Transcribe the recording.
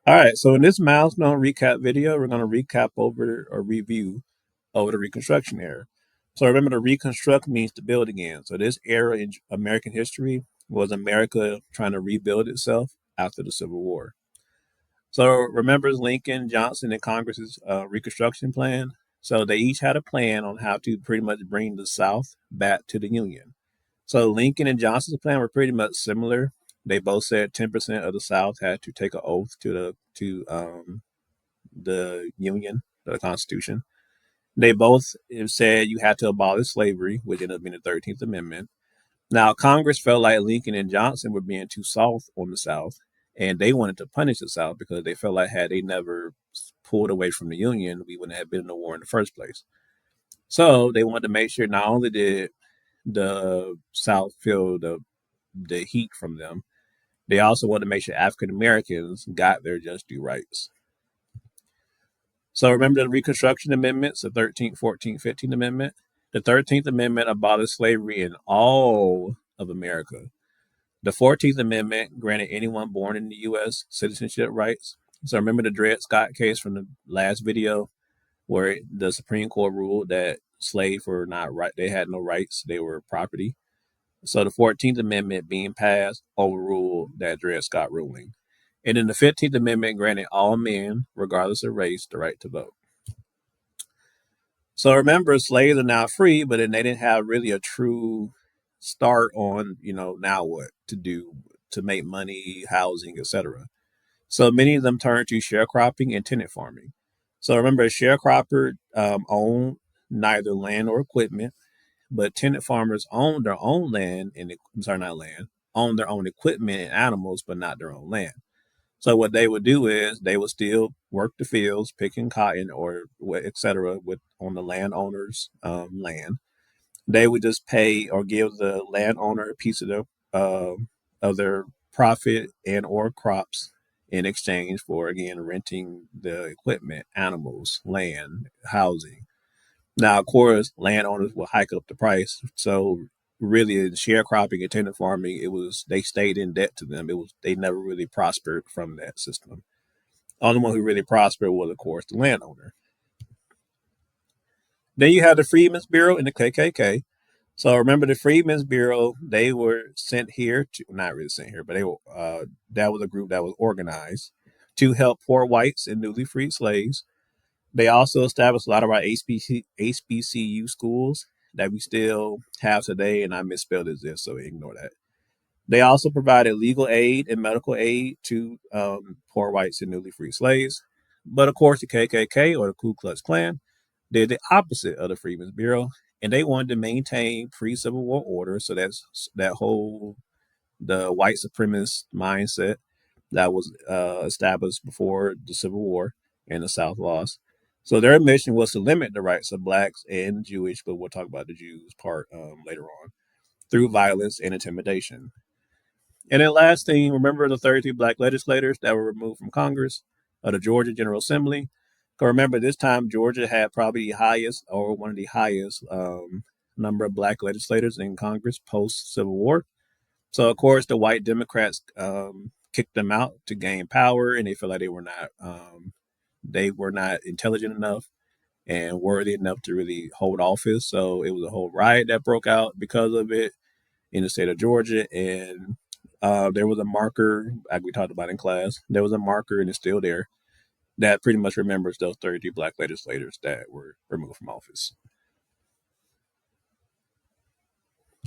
All right, so in this milestone recap video, we're going to recap over or review over the Reconstruction era. So remember, the reconstruct means to build again. So this era in American history was America trying to rebuild itself after the Civil War. So remember Lincoln, Johnson, and Congress's Reconstruction plan. So they each had a plan on how to pretty much bring the South back to the Union. So Lincoln and Johnson's plan were pretty much similar. They both said 10% of the South had to take an oath to the Union, the Constitution. They both said you had to abolish slavery, which ended up being the 13th Amendment. Now, Congress felt like Lincoln and Johnson were being too soft on the South, and they wanted to punish the South because they felt like had they never pulled away from the Union, we wouldn't have been in the war in the first place. So they wanted to make sure not only did the South feel the heat from them, they also wanted to make sure African Americans got their just due rights. So remember the Reconstruction Amendments, the 13th, 14th, 15th Amendment? The 13th Amendment abolished slavery in all of America. The 14th Amendment granted anyone born in the U.S. citizenship rights. So remember the Dred Scott case from the last video where the Supreme Court ruled that slaves were not right. They had no rights. They were property. So the 14th Amendment being passed overruled that Dred Scott ruling. And then the 15th Amendment granted all men, regardless of race, the right to vote. So remember, slaves are now free, but then they didn't have really a true start on, now what to do to make money, housing, etc. So many of them turned to sharecropping and tenant farming. So remember, a sharecropper owned neither land or equipment, but tenant farmers owned their own land and I'm sorry, not land, owned their own equipment and animals, but not their own land. So what they would do is they would still work the fields, picking cotton or etc. with on the landowner's land. They would just pay or give the landowner a piece of their profit and or crops in exchange for again renting the equipment, animals, land, housing. Now, of course, landowners will hike up the price. So really, in sharecropping and tenant farming, it was they stayed in debt to them. It was they never really prospered from that system. Only one who really prospered was, of course, the landowner. Then you have the Freedmen's Bureau and the KKK. So remember the Freedmen's Bureau, they were sent here to not really sent here, but they were that was a group that was organized to help poor whites and newly freed slaves. They also established a lot of our HBCU schools that we still have today, and I misspelled it there, so ignore that. They also provided legal aid and medical aid to poor whites and newly freed slaves. But of course, the KKK or the Ku Klux Klan did the opposite of the Freedmen's Bureau, and they wanted to maintain pre-Civil War order. So that's that whole the white supremacist mindset that was established before the Civil War and the South lost. So their mission was to limit the rights of blacks and Jewish, but we'll talk about the Jews part later on, through violence and intimidation. And then last thing, remember the 33 black legislators that were removed from Congress of the Georgia General Assembly? Because remember, this time Georgia had probably the highest or one of the highest number of black legislators in Congress post Civil War. So of course, the white Democrats kicked them out to gain power, and they felt like they were not intelligent enough and worthy enough to really hold office. So it was a whole riot that broke out because of it in the state of Georgia, and there was a marker, like we talked about in class. There was a marker, and it's still there that pretty much remembers those 32 black legislators that were removed from office.